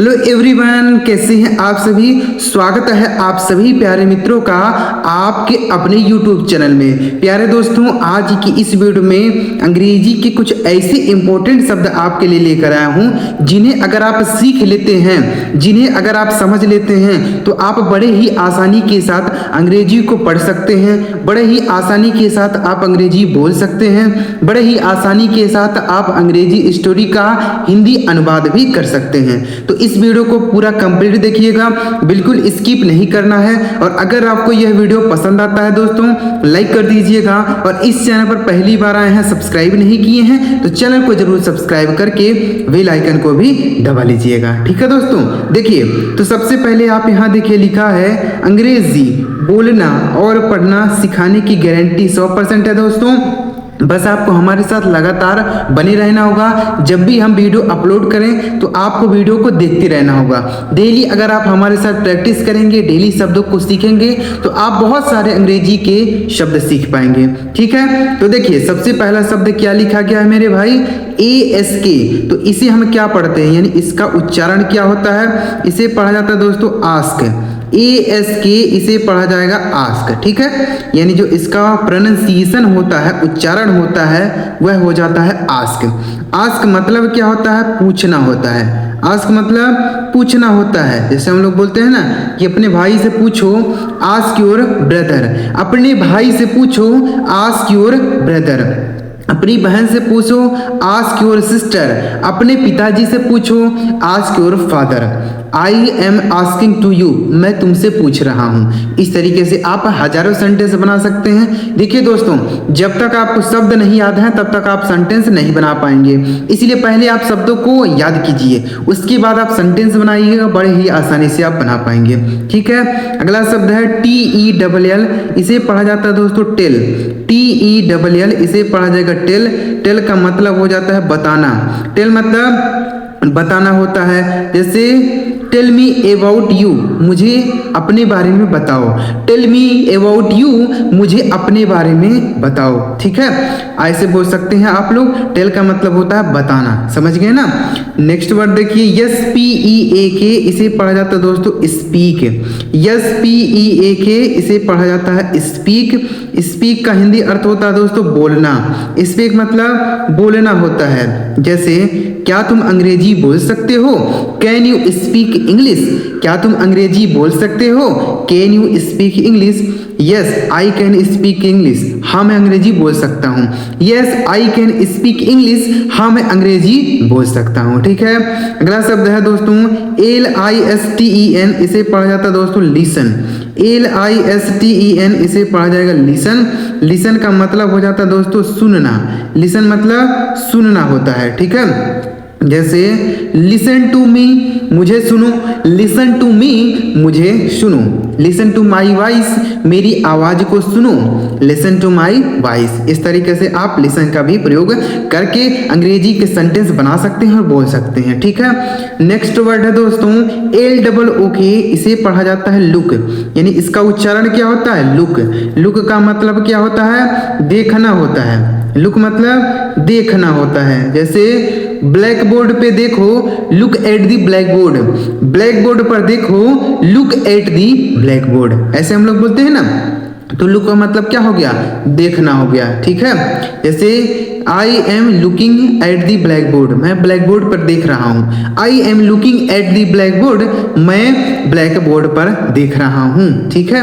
Hello everyone, कैसे हैं आप सभी। स्वागत है आप सभी प्यारे मित्रों का आपके अपने YouTube चैनल में। प्यारे दोस्तों, आज की इस वीडियो में अंग्रेजी के कुछ ऐसे इंपॉर्टेंट शब्द आपके लिए लेकर आया हूं जिन्हें अगर आप सीख लेते हैं, जिन्हें अगर आप समझ लेते हैं तो आप बड़े ही आसानी के साथ अंग्रेजी को पढ़ सकते हैं, बड़े ही आसानी के साथ आप अंग्रेजी बोल सकते हैं, बड़े ही आसानी के साथ आप अंग्रेजी स्टोरी का हिंदी अनुवाद भी कर सकते हैं। तो इस वीडियो को पूरा कंप्लीट देखिएगा, बिल्कुल स्किप नहीं करना है। और अगर आपको यह वीडियो पसंद आता है दोस्तों, लाइक कर दीजिएगा। और इस चैनल पर पहली बार आए हैं, सब्सक्राइब नहीं किए हैं तो चैनल को जरूर सब्सक्राइब करके बेल आइकन को भी दबा लीजिएगा। ठीक है दोस्तों, देखिए तो सबसे पहले आप यहाँ देखिए लिखा है अंग्रेजी बोलना और पढ़ना सिखाने की गारंटी 100% है दोस्तों। बस आपको हमारे साथ लगातार बने रहना होगा। जब भी हम वीडियो अपलोड करें तो आपको वीडियो को देखते रहना होगा। डेली अगर आप हमारे साथ प्रैक्टिस करेंगे, डेली शब्दों को सीखेंगे तो आप बहुत सारे अंग्रेजी के शब्द सीख पाएंगे। ठीक है, तो देखिए सबसे पहला शब्द क्या लिखा गया है मेरे भाई, ASK। तो इसे हम क्या पढ़ते हैं, यानी इसका उच्चारण क्या होता है, इसे पढ़ा जाता है दोस्तों आस्क। ASK इसे पढ़ा जाएगा आस्क। ठीक है, यानी जो इसका प्रोनाउंसिएशन होता है, उच्चारण होता है, वह हो जाता है आस्क। आस्क मतलब क्या होता है, पूछना होता है। आस्क मतलब पूछना होता है। जैसे हम लोग बोलते हैं ना कि अपने भाई से पूछो, आस्क योर ब्रदर। अपने भाई से पूछो, आस्क योर ब्रदर। अपनी बहन से पूछो, आस्क योर सिस्टर। अपने पिताजी से पूछो, ask your father. I am asking to you, मैं तुमसे पूछ रहा हूँ। इस तरीके से आप हजारों सेंटेंस बना सकते हैं। देखिए दोस्तों, जब तक आपको शब्द नहीं याद है तब तक आप सेंटेंस नहीं बना पाएंगे। इसलिए पहले आप शब्दों को याद कीजिए, उसके बाद आप सेंटेंस बनाइएगा, बड़े ही आसानी से आप बना पाएंगे। ठीक है, अगला शब्द है TELL। इसे पढ़ा जाता है दोस्तों टेल। TELL इसे पढ़ा जाएगा टेल। टेल का मतलब हो जाता है बताना। टेल मतलब बताना होता है। जैसे टेल मी अबाउट यू, मुझे अपने बारे में बताओ। टेल मी अबाउट यू, मुझे अपने बारे में बताओ। ठीक है, ऐसे बोल सकते हैं आप लोग। टेल का मतलब होता है बताना, समझ गए ना। नेक्स्ट वर्ड देखिए SPEAK, इसे पढ़ा जाता है दोस्तों स्पीक। SPEAK इसे पढ़ा जाता है स्पीक। स्पीक का हिंदी अर्थ होता है दोस्तों बोलना। स्पीक मतलब बोलना होता है। जैसे क्या तुम अंग्रेजी बोल सकते हो, कैन यू स्पीक इंग्लिश। क्या तुम अंग्रेजी बोल सकते हो, can you speak English. Yes I can speak English, हाँ मैं अंग्रेजी बोल सकता हूँ। Yes I can speak English, हाँ मैं अंग्रेजी बोल सकता हूँ। ठीक है, अगला शब्द है दोस्तों LISTEN, इसे पढ़ा जाता है दोस्तों लिसन। LISTEN इसे पढ़ा जाएगा लिसन। लिसन का मतलब हो जाता है दोस्तों सुनना। लिसन मतलब सुनना होता है। ठीक है, जैसे लिसन टू मी, मुझे सुनो। लिसन टू मी, मुझे सुनो। लिसन टू माई वॉइस, मेरी आवाज को सुनो। Listen to my voice. इस तरीके से आप लिसन का भी प्रयोग करके अंग्रेजी के सेंटेंस बना सकते हैं और बोल सकते हैं। ठीक है, नेक्स्ट वर्ड है दोस्तों LOOK, इसे पढ़ा जाता है लुक। यानी इसका उच्चारण क्या होता है, लुक। लुक का मतलब क्या होता है, देखना होता है। लुक मतलब देखना होता है। जैसे ब्लैक बोर्ड पे देखो, look at the black board. Black board पर देखो, look at the black board. ऐसे हम लोग बोलते हैं ना, तो लुक का मतलब क्या हो गया, देखना हो गया। ठीक है, जैसे I am looking at the black board, मैं ब्लैक बोर्ड पर देख रहा हूँ। I am looking at the black board, मैं ब्लैक बोर्ड पर देख रहा हूँ। ठीक है,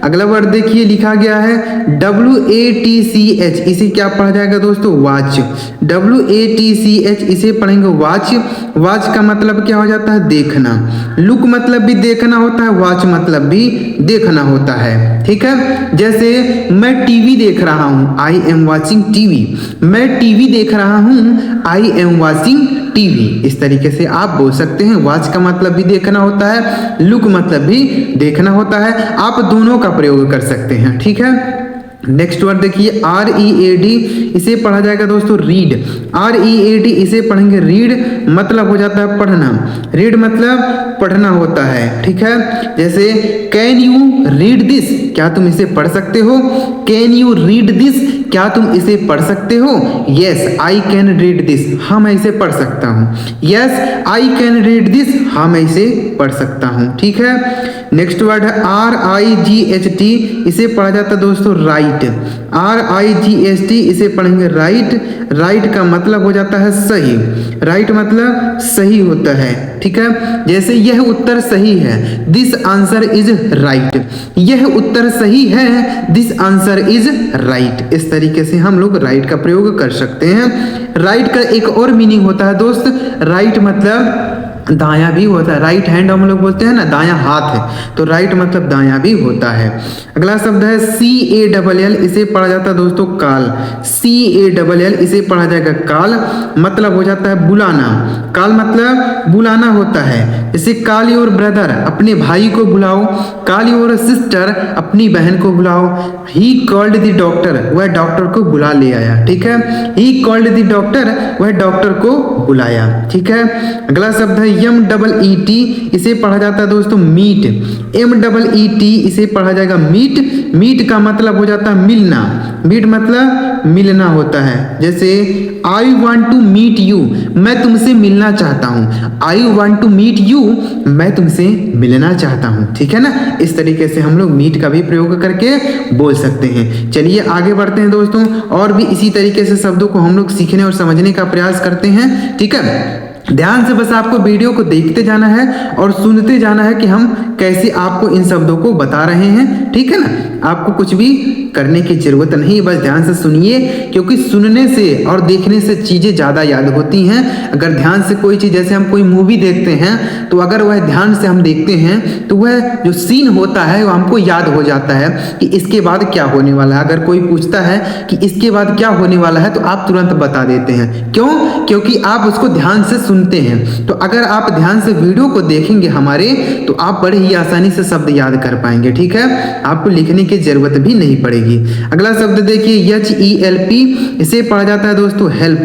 अगला वर्ड देखिए लिखा गया है WATCH, इसे क्या पढ़ा जाएगा दोस्तों, वॉच। WATCH इसे पढ़ेंगे वॉच। वॉच का मतलब क्या हो जाता है, देखना। लुक मतलब भी देखना होता है, वॉच मतलब भी देखना होता है। ठीक है, जैसे मैं टीवी देख रहा हूँ, आई एम वॉचिंग टीवी। मैं टीवी देख रहा हूँ, आई एम वॉचिंग टीवी। इस तरीके से आप बोल सकते हैं। वॉच का मतलब भी देखना होता है, लुक मतलब भी देखना होता है। आप दोनों का प्रयोग कर सकते हैं। ठीक है, नेक्स्ट वर्ड देखिए READ, इसे पढ़ा जाएगा दोस्तों रीड। READ इसे पढ़ेंगे रीड, मतलब हो जाता है पढ़ना। रीड मतलब पढ़ना होता है। ठीक है, जैसे कैन यू रीड दिस, क्या तुम इसे पढ़ सकते हो। कैन यू रीड दिस, क्या तुम इसे पढ़ सकते हो? Yes I can read this, हाँ मैं इसे पढ़ सकता हूँ। Yes I can read this, हाँ मैं इसे पढ़ सकता हूँ। ठीक है, नेक्स्ट वर्ड है RIGHT, इसे पढ़ा जाता है दोस्तों राइट। RIGHT इसे पढ़ेंगे राइट। राइट का मतलब हो जाता है सही। राइट मतलब सही होता है। ठीक है, जैसे यह उत्तर सही है, दिस आंसर इज राइट। यह उत्तर सही है, दिस आंसर इज राइट। इस तरीके से हम लोग राइट का प्रयोग कर सकते हैं। राइट का एक और मीनिंग होता है दोस्त, राइट मतलब दायां भी होता है। राइट हैंड हम लोग बोलते हैं ना, दायां हाथ है, तो राइट मतलब दायां भी होता है। अगला शब्द है CALL, इसे पढ़ा जाता है दोस्तों काल। CALL इसे पढ़ा जाएगा काल, मतलब हो जाता है बुलाना। काल मतलब बुलाना होता है। जैसे कॉल योर ब्रदर, अपने भाई को बुलाओ। कॉल योर सिस्टर, अपनी बहन को बुलाओ। ही कॉल्ड द डॉक्टर, वह डॉक्टर को बुला ले आया। ठीक है, ही कॉल्ड द डॉक्टर, वह डॉक्टर को बुलाया। ठीक है, अगला शब्द है MEET, इसे पढ़ा जाता है दोस्तों मीट। MEET इसे पढ़ा जाएगा मीट। मीट का मतलब हो जाता है मिलना। मीट मतलब मिलना होता है। जैसे I want to meet you, मैं तुमसे मिलना चाहता हूँ। I want to meet you, मैं तुमसे मिलना चाहता हूँ। ठीक है ना, इस तरीके से हम लोग मीट का भी प्रयोग करके बोल सकते हैं। चलिए आगे बढ़ते हैं दोस्तों, और भी इसी तरीके से शब्दों को हम लोग सीखने और समझने का प्रयास करते हैं। ठीक है, ध्यान से बस आपको वीडियो को देखते जाना है और सुनते जाना है कि हम कैसे आपको इन शब्दों को बता रहे हैं। ठीक है ना, आपको कुछ भी करने की जरूरत नहीं, बस ध्यान से सुनिए, क्योंकि सुनने से और देखने से चीजें ज्यादा याद होती हैं। अगर ध्यान से कोई चीज, जैसे हम कोई मूवी देखते हैं, तो अगर वह ध्यान से हम देखते हैं तो वह जो सीन होता है वो हमको याद हो जाता है कि इसके बाद क्या होने वाला है। अगर कोई पूछता है कि इसके बाद क्या होने वाला है, तो आप तुरंत बता देते हैं। क्यों? क्योंकि आप उसको ध्यान से सुनते हैं। तो अगर आप ध्यान से वीडियो को देखेंगे हमारे, तो आप बड़े ही आसानी से शब्द याद कर पाएंगे। ठीक है, आपको लिखने की जरूरत भी नहीं पड़ेगी। अगला शब्द देखिए HELP, इसे पढ़ा जाता है दोस्तों हेल्प।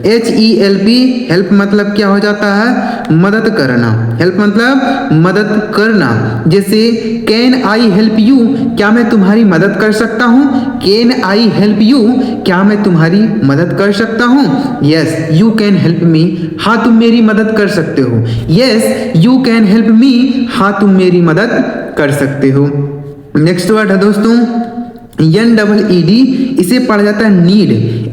HELP, हेल्प मतलब क्या हो जाता है? मदद करना। हेल्प मतलब मदद करना। जैसे कैन आई हेल्प यू, क्या मैं तुम्हारी मदद कर सकता हूँ? कैन आई हेल्प यू, क्या मैं तुम्हारी मदद कर सकता हूँ? Yes you can help me, हाँ तुम मेरी मदद कर सकते हो। Yes you can help me, हाँ तुम मेरी मदद कर सकते हो। नेक्स्ट वर्ड है दोस्तों NEED, इसे पढ़ा जाता है नीड।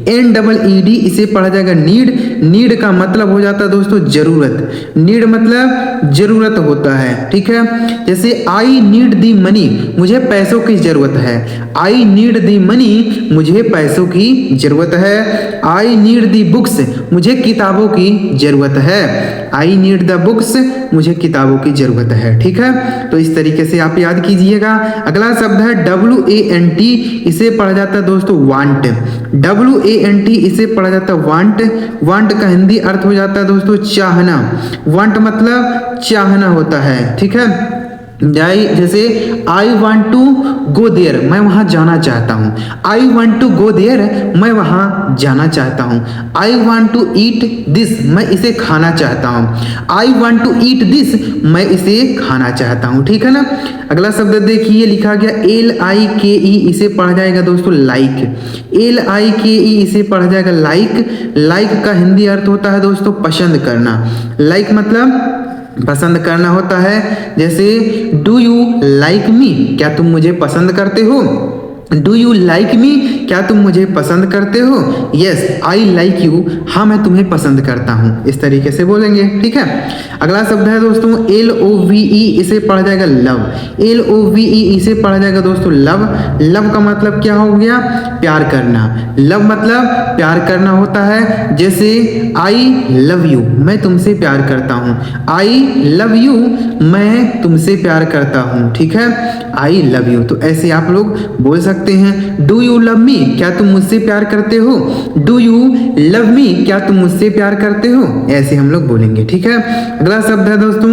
NEED इसे पढ़ा जाएगा नीड। नीड का मतलब हो जाता है दोस्तों जरूरत। नीड मतलब जरूरत होता है। ठीक है, जैसे आई नीड दी मनी, मुझे पैसों की जरूरत है। आई नीड दी मनी, मुझे पैसों की जरूरत है। आई नीड दी बुक्स, मुझे किताबों की जरूरत है। आई नीड द बुक्स, मुझे किताबों की जरूरत है। ठीक है, तो इस तरीके से आप याद कीजिएगा। अगला शब्द है WANT, इसे पढ़ा जाता है दोस्तों वांट। WANT इसे पढ़ा जाता है वांट। वांट का हिंदी अर्थ हो जाता है दोस्तों चाहना। वांट मतलब चाहना होता है। ठीक है, जैसे I want to go there, मैं वहां जाना चाहता हूँ। I want to go there, मैं वहां जाना चाहता हूँ। I want to eat this, मैं इसे खाना चाहता हूँ। I want to eat this, मैं इसे खाना चाहता हूँ। ठीक है ना, अगला शब्द देखिए लिखा गया LIKE, इसे पढ़ा जाएगा दोस्तों लाइक। LIKE इसे पढ़ा जाएगा लाइक। लाइक का हिंदी अर्थ होता है दोस्तों पसंद करना। लाइक मतलब पसंद करना होता है। जैसे डू यू लाइक मी, क्या तुम मुझे पसंद करते हो? डू यू लाइक मी, क्या तुम मुझे पसंद करते हो? यस आई लाइक यू, हाँ मैं तुम्हें पसंद करता हूँ। इस तरीके से बोलेंगे। ठीक है, अगला शब्द है दोस्तों LOVE, इसे पढ़ा जाएगा लव। LOVE इसे पढ़ा जाएगा दोस्तों लव। लव का मतलब क्या हो गया? प्यार करना। लव मतलब प्यार करना होता है। जैसे आई लव यू, मैं तुमसे प्यार करता हूँ। आई लव यू, मैं तुमसे प्यार करता हूँ। ठीक है, आई लव यू, तो ऐसे आप लोग बोल सकते हैं। डू यू लव मी, क्या तुम मुझसे प्यार करते हो? डू यू लव मी, क्या तुम मुझसे प्यार करते हो? ऐसे हम लोग बोलेंगे। ठीक है, अगला शब्द है दोस्तों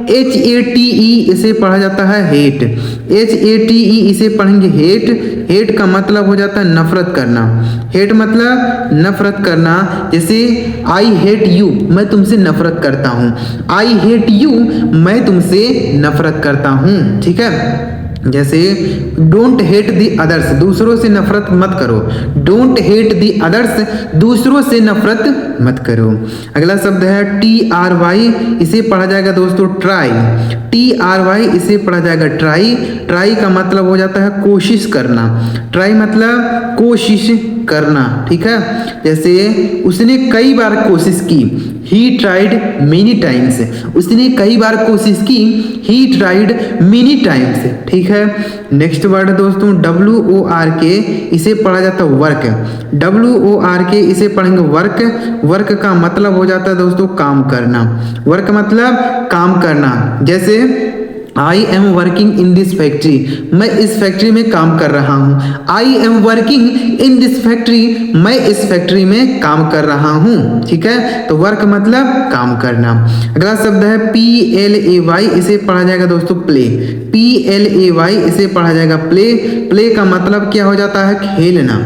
HATE, इसे पढ़ा जाता है हेट। HATE इसे पढ़ेंगे हेट। हेट का मतलब हो जाता है नफरत करना। हेट मतलब नफरत करना। जैसे आई हेट यू, मैं तुमसे नफरत करता हूँ। आई हेट यू, मैं तुमसे नफरत करता हूँ। ठीक है, जैसे डोंट हेट दी अदर्स, दूसरों से नफरत मत करो। डोंट हेट दी अदर्स, दूसरों से नफरत मत करो। अगला शब्द है TRY, इसे पढ़ा जाएगा दोस्तों ट्राई। TRY इसे पढ़ा जाएगा ट्राई। ट्राई का मतलब हो जाता है कोशिश करना। ट्राई मतलब कोशिश करना, ठीक है। जैसे उसने कई बार कोशिश की, ही ट्राइड मेनी टाइम्स, उसने कई बार कोशिश की, ही ट्राइड मेनी टाइम्स, ठीक है। नेक्स्ट वर्ड दोस्तों WORK, इसे पढ़ा जाता है वर्क। WORK इसे पढ़ेंगे वर्क। वर्क का मतलब हो जाता है दोस्तों काम करना। वर्क मतलब काम करना। जैसे I am working in this factory, मैं इस फैक्ट्री में काम कर रहा हूँ। I am working in this factory, मैं इस फैक्ट्री में काम कर रहा हूँ, ठीक है। तो वर्क मतलब काम करना। अगला शब्द है PLAY, इसे पढ़ा जाएगा दोस्तों प्ले। PLAY इसे पढ़ा जाएगा प्ले। प्ले का मतलब क्या हो जाता है खेलना।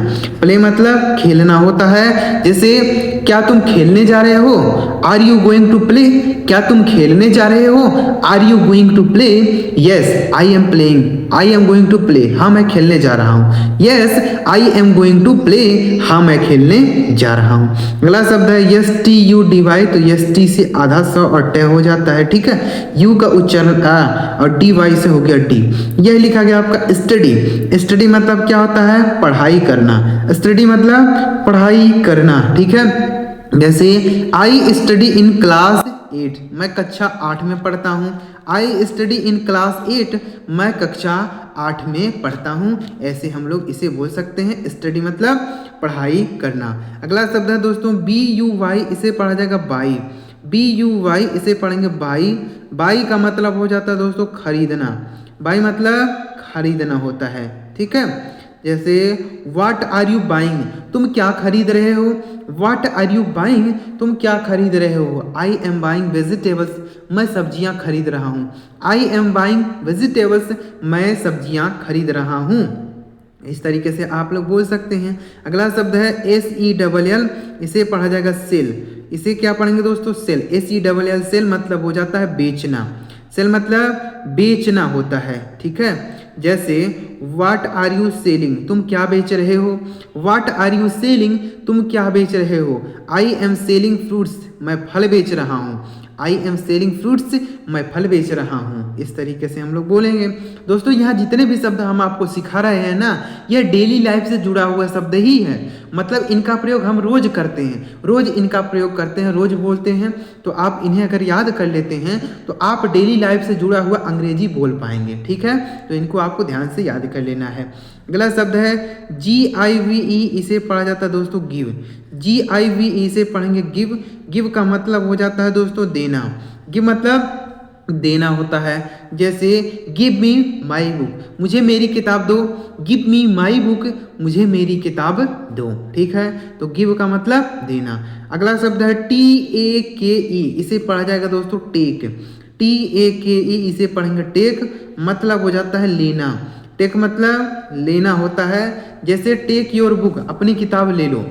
प्ले मतलब खेलना होता है। जैसे क्या तुम खेलने जा रहे हो, are you going to play, क्या तुम खेलने जा रहे हो, are you going to play. Yes I am playing, I am going to play, हाँ मैं खेलने जा रहा हूँ। Yes I am going to play, हाँ मैं खेलने जा रहा हूँ। अगला शब्द है STUDY, तो ST से आधा स और ट हो जाता है, ठीक है। यू का उच्चारण आ और DY से हो गया डी। यह लिखा गया आपका स्टडी। स्टडी मतलब क्या होता है पढ़ाई करना। स्टडी मतलब पढ़ाई करना, ठीक है। जैसे आई स्टडी इन क्लास 8, मैं कक्षा 8 में पढ़ता हूँ। आई स्टडी इन क्लास 8, मैं कक्षा 8 में पढ़ता हूँ। ऐसे हम लोग इसे बोल सकते हैं। स्टडी मतलब पढ़ाई करना। अगला शब्द है दोस्तों BUY, इसे पढ़ा जाएगा बाई। BUY इसे पढ़ेंगे बाई। बाई का मतलब हो जाता है दोस्तों खरीदना। बाई मतलब खरीदना होता है, ठीक है। जैसे व्हाट आर यू बाइंग, तुम क्या खरीद रहे हो। व्हाट आर यू बाइंग, तुम क्या खरीद रहे हो। आई एम बाइंग वेजिटेबल्स, मैं सब्जियां खरीद रहा हूँ। आई एम बाइंग वेजिटेबल्स, मैं सब्जियां खरीद रहा हूँ। इस तरीके से आप लोग बोल सकते हैं। अगला शब्द है SELL, इसे पढ़ा जाएगा सेल। इसे क्या पढ़ेंगे दोस्तों सेल। SELL सेल मतलब हो जाता है बेचना। सेल मतलब बेचना होता है, ठीक है। जैसे व्हाट आर यू सेलिंग, तुम क्या बेच रहे हो। व्हाट आर यू सेलिंग, तुम क्या बेच रहे हो। आई एम सेलिंग फ्रूट्स, मैं फल बेच रहा हूँ। आई एम सेलिंग फ्रूट्स, मैं फल बेच रहा हूँ। इस तरीके से हम लोग बोलेंगे। दोस्तों यहाँ जितने भी शब्द हम आपको सिखा रहे हैं ना, यह डेली लाइफ से जुड़ा हुआ शब्द ही है। मतलब इनका प्रयोग हम रोज करते हैं, रोज इनका प्रयोग करते हैं, रोज बोलते हैं। तो आप इन्हें अगर याद कर लेते हैं तो आप डेली लाइफ से जुड़ा हुआ अंग्रेजी बोल पाएंगे, ठीक है। तो इनको आपको ध्यान से याद कर लेना है। अगला शब्द है GIVE, इसे पढ़ा जाता है दोस्तों गिव। GIVE इसे पढ़ेंगे गिव। गिव का मतलब हो जाता है दोस्तों देना। गिव मतलब देना होता है। जैसे गिव मी माई बुक, मुझे मेरी किताब दो। गिव मी माई बुक, मुझे मेरी किताब दो, ठीक है। तो गिव का मतलब देना। अगला शब्द है TAKE, इसे पढ़ा जाएगा दोस्तों टेक। TAKE इसे पढ़ेंगे टेक, मतलब हो जाता है लेना। टेक मतलब लेना होता है। जैसे टेक योर बुक, अपनी किताब ले लो।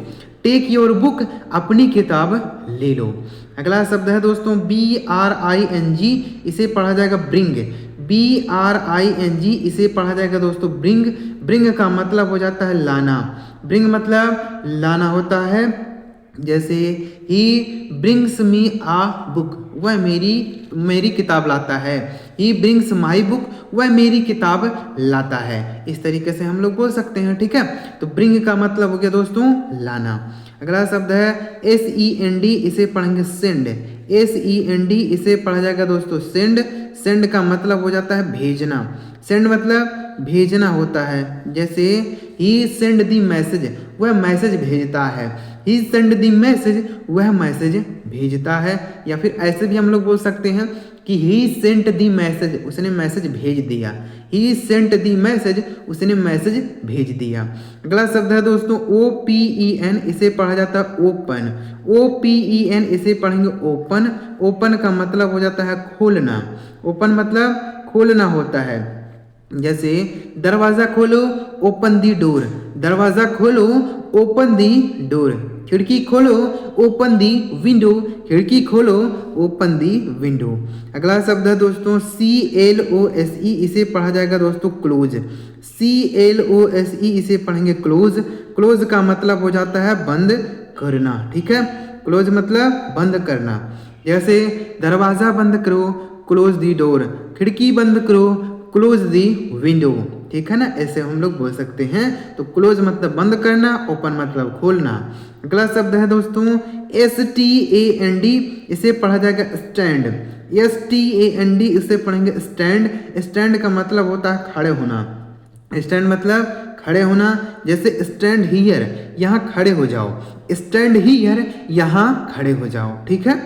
टेक योर बुक, अपनी किताब ले लो। अगला शब्द है दोस्तों BRING, इसे पढ़ा जाएगा ब्रिंग। BRING इसे पढ़ा जाएगा दोस्तों ब्रिंग। ब्रिंग का मतलब हो जाता है लाना। ब्रिंग मतलब लाना होता है। जैसे he brings me uh book, वह मेरी किताब लाता है। ही ब्रिंग्स माई बुक, वह मेरी किताब लाता है। इस तरीके से हम लोग बोल सकते हैं, ठीक है। तो ब्रिंग का मतलब हो गया दोस्तों लाना। अगला शब्द है SEND, इसे पढ़ेंगे सेंड। SEND इसे पढ़ा जाएगा दोस्तों सेंड। सेंड का मतलब हो जाता है भेजना। सेंड मतलब भेजना होता है। जैसे ही सेंड दी मैसेज, वह मैसेज भेजता है। ही सेंड दी मैसेज, वह मैसेज भेजता है। या फिर ऐसे भी हम लोग बोल सकते हैं कि ही सेंट दी मैसेज, उसने मैसेज भेज दिया। ही सेंट दी मैसेज, उसने मैसेज भेज दिया। अगला शब्द है दोस्तों OPEN, इसे पढ़ा जाता है ओपन। OPEN इसे पढ़ेंगे ओपन। ओपन का मतलब हो जाता है खोलना। ओपन मतलब खोलना होता है। जैसे दरवाजा खोलो, ओपन दी डोर। दरवाजा खोलो, ओपन दी डोर, खिड़की खोलो, ओपन दी विंडो, खिड़की खोलो, ओपन दी विंडो। अगला शब्द है दोस्तों CLOSE, इसे पढ़ा जाएगा दोस्तों क्लोज, CLOSE इसे पढ़ेंगे क्लोज। क्लोज का मतलब हो जाता है बंद करना, ठीक है, क्लोज मतलब बंद करना। जैसे दरवाज़ा बंद करो, क्लोज दी डोर, खिड़की बंद करो, क्लोज दी विंडो, ठीक है ना, ऐसे हम लोग बोल सकते हैं। तो क्लोज मतलब बंद करना, ओपन मतलब खोलना। अगला शब्द है दोस्तों STAND, इसे पढ़ा जाएगा स्टैंड, STAND इसे पढ़ेंगे स्टैंड। स्टैंड का मतलब होता है खड़े होना, स्टैंड मतलब खड़े होना। जैसे स्टैंड हियर, यहाँ खड़े हो जाओ, स्टैंड हियर, यहाँ खड़े हो जाओ, ठीक है।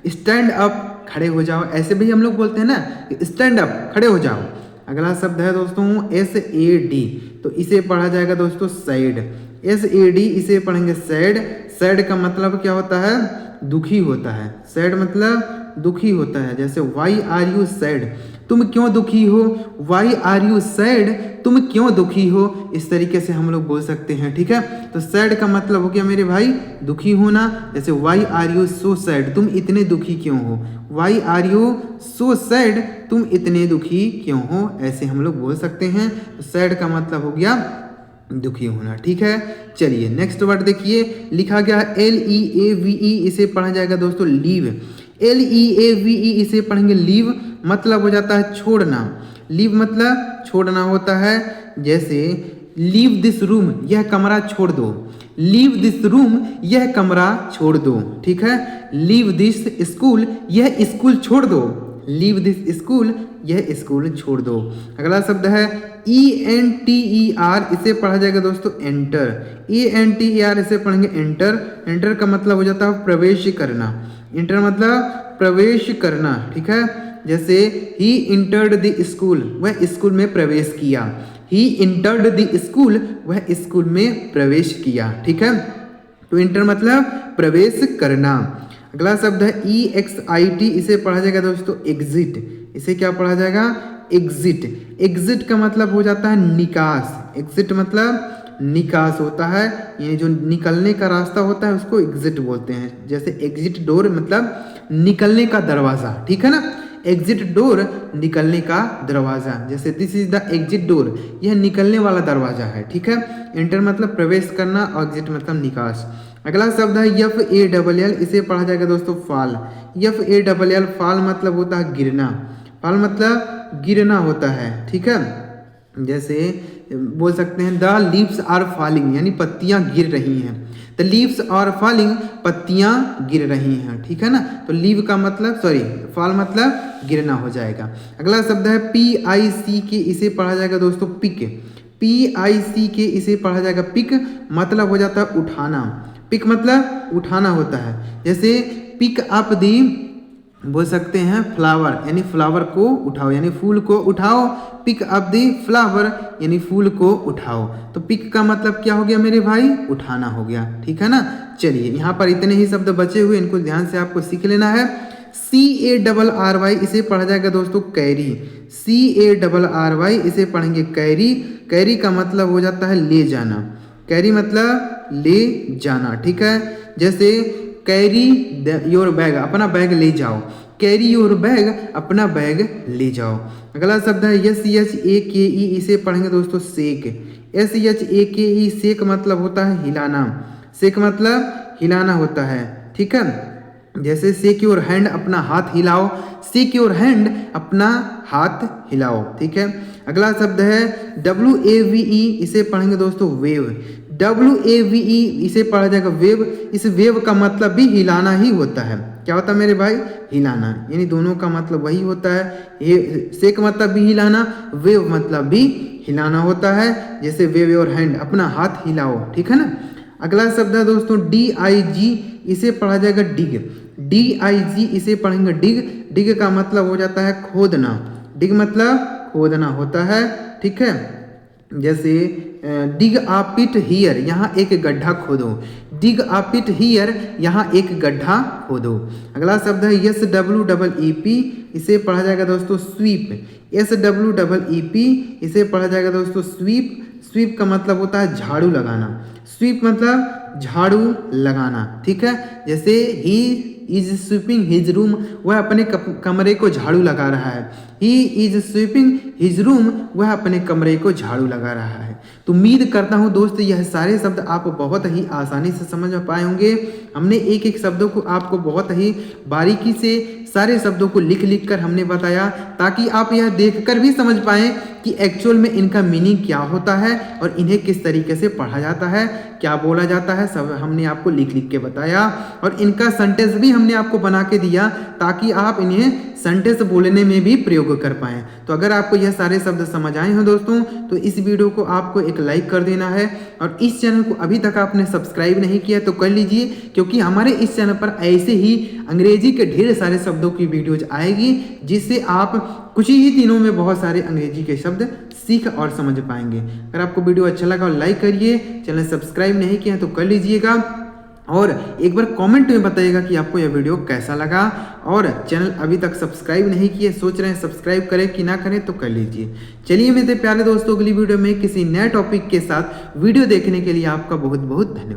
स्टैंड अप, खड़े हो जाओ, ऐसे भी हम लोग बोलते हैं ना, स्टैंड अप, खड़े हो जाओ। अगला शब्द है दोस्तों SAD, तो इसे पढ़ा जाएगा दोस्तों सैड, SAD इसे पढ़ेंगे सैड। सैड का मतलब क्या होता है, दुखी होता है, सैड मतलब दुखी होता है। जैसे वाई आर यू सैड, तुम क्यों दुखी हो, वाई आर यू सैड, तुम क्यों दुखी हो, इस तरीके से हम लोग बोल सकते हैं, ठीक है। तो सैड का मतलब हो गया मेरे भाई दुखी होना। जैसे why are you so sad, तुम इतने दुखी क्यों हो, why are you so sad, तुम इतने दुखी क्यों हो, ऐसे हम लोग बोल सकते हैं। तो सैड का मतलब हो गया दुखी होना, ठीक है। चलिए नेक्स्ट वर्ड देखिए, लिखा गया है LEAVE, इसे पढ़ा जाएगा दोस्तों लीव, LEAVE इसे पढ़ेंगे लीव, मतलब हो जाता है छोड़ना। लीव मतलब छोड़ना होता है। जैसे लीव दिस रूम, यह कमरा छोड़ दो, लीव दिस रूम, यह कमरा छोड़ दो, ठीक है। लीव दिस स्कूल, यह स्कूल छोड़ दो, लीव दिस स्कूल, यह स्कूल छोड़ दो। अगला शब्द है ENTER, इसे पढ़ा जाएगा दोस्तों एंटर, ENTER इसे पढ़ेंगे एंटर। एंटर का मतलब हो जाता है प्रवेश करना, इंटर मतलब प्रवेश करना, ठीक है। जैसे ही इंटर्ड द स्कूल, वह स्कूल में प्रवेश किया, ही इंटर्ड द स्कूल, वह स्कूल में प्रवेश किया, ठीक है। तो इंटर मतलब प्रवेश करना। अगला शब्द है EXIT, इसे पढ़ा जाएगा दोस्तों एग्जिट, इसे क्या पढ़ा जाएगा एग्जिट। एग्जिट का मतलब हो जाता है निकास, एग्जिट मतलब निकास होता है, ये जो निकलने का रास्ता होता है उसको एग्जिट बोलते हैं। जैसे एग्जिट डोर मतलब निकलने का दरवाज़ा, ठीक है ना, एग्जिट डोर निकलने का दरवाज़ा। जैसे this is the exit door, यह निकलने वाला दरवाज़ा है, ठीक है। एंटर मतलब प्रवेश करना और एग्जिट मतलब निकास। अगला शब्द है FALL, इसे पढ़ा जाएगा दोस्तों फॉल, FALL, फॉल मतलब होता है गिरना, फॉल मतलब गिरना होता है, ठीक है। जैसे बोल सकते हैं द लीव्स आर फॉलिंग, यानी पत्तियां गिर रही हैं, द लीव्स आर फॉलिंग, पत्तियां गिर रही हैं, ठीक है ना। तो लीव का मतलब फॉल मतलब गिरना हो जाएगा। अगला शब्द है PICK, इसे पढ़ा जाएगा दोस्तों पिक, PICK इसे पढ़ा जाएगा पिक, मतलब हो जाता है उठाना, पिक मतलब उठाना होता है। जैसे पिक अप दी, बोल सकते हैं फ्लावर, यानी फ्लावर को उठाओ, यानी फूल को उठाओ, पिक अप दी फ्लावर, यानी फूल को उठाओ। तो पिक का मतलब क्या हो गया मेरे भाई, उठाना हो गया, ठीक है ना। चलिए यहाँ पर इतने ही शब्द बचे हुए, इनको ध्यान से आपको सीख लेना है। CARRY, इसे पढ़ा जाएगा दोस्तों कैरी, CARRY इसे पढ़ेंगे कैरी। कैरी का मतलब हो जाता है ले जाना, कैरी मतलब ले जाना, ठीक है। जैसे कैरी योर बैग, अपना बैग ले जाओ, कैरी योर बैग, अपना बैग ले जाओ। अगला शब्द है SHAKE, इसे पढ़ेंगे दोस्तों शेक, SHAKE, शेक मतलब होता है हिलाना, शेक मतलब हिलाना होता है, ठीक है। जैसे शेक योर हैंड, अपना हाथ हिलाओ, शेक योर हैंड, अपना हाथ हिलाओ, ठीक है। अगला शब्द है WAVE, इसे पढ़ेंगे दोस्तों वेव, WAVE इसे पढ़ा जाएगा वेव। इस वेव का मतलब भी हिलाना ही होता है, क्या होता है मेरे भाई, हिलाना, यानी दोनों का मतलब वही होता है। ये शेक मतलब भी हिलाना, वेव मतलब भी हिलाना होता है। जैसे वेव योर हैंड, अपना हाथ हिलाओ, ठीक है ना। अगला शब्द है दोस्तों DIG, इसे पढ़ा जाएगा डिग, DIG इसे पढ़ेंगे डिग। डिग का मतलब हो जाता है खोदना, डिग मतलब खोदना होता है, ठीक है। जैसे डिग अ पिट हियर, यहाँ एक गड्ढा खोदो। डिग अ पिट हियर, यहाँ एक गड्ढा खोदो। अगला शब्द है SWEEP, इसे पढ़ा जाएगा दोस्तों स्वीप। SWEEP, इसे पढ़ा जाएगा दोस्तों स्वीप। स्वीप का मतलब होता है झाड़ू लगाना। स्वीप मतलब झाड़ू लगाना, ठीक है। जैसे he is sweeping his room, वह अपने कमरे को झाड़ू लगा रहा है। He is sweeping his room, वह अपने कमरे को झाड़ू लगा रहा है। तो उम्मीद करता हूँ दोस्त यह सारे शब्द आप बहुत ही आसानी से समझ पाए होंगे। हमने एक एक शब्दों को आपको बहुत ही बारीकी से सारे शब्दों को लिख लिख कर हमने बताया, ताकि आप यह देखकर भी समझ पाएं कि एक्चुअल में इनका मीनिंग क्या होता है और इन्हें किस तरीके से पढ़ा जाता है, क्या बोला जाता है, सब हमने आपको लिख लिख के बताया। और इनका सेंटेंस भी हमने आपको बना के दिया, ताकि आप इन्हें सेंटेंस बोलने में भी प्रयोग कर पाएं। तो अगर आपको यह सारे शब्द समझ आए हो दोस्तों, तो इस वीडियो को आपको एक लाइक कर देना है। और इस चैनल को अभी तक आपने सब्सक्राइब नहीं किया तो कर लीजिए, क्योंकि हमारे इस चैनल पर ऐसे ही अंग्रेजी के ढेर सारे शब्दों की वीडियोज आएगी, जिससे आप कुछ ही दिनों में बहुत सारे अंग्रेजी के शब्द सीख और समझ पाएंगे। अगर आपको वीडियो अच्छा लगा और लाइक करिए, चैनल सब्सक्राइब नहीं किया तो कर लीजिएगा। और एक बार कमेंट में बताइएगा कि आपको यह वीडियो कैसा लगा। और चैनल अभी तक सब्सक्राइब नहीं किए, सोच रहे हैं सब्सक्राइब करें कि ना करें, तो कर लीजिए। चलिए मेरे प्यारे दोस्तों, अगली वीडियो में किसी नए टॉपिक के साथ वीडियो देखने के लिए आपका बहुत बहुत धन्यवाद।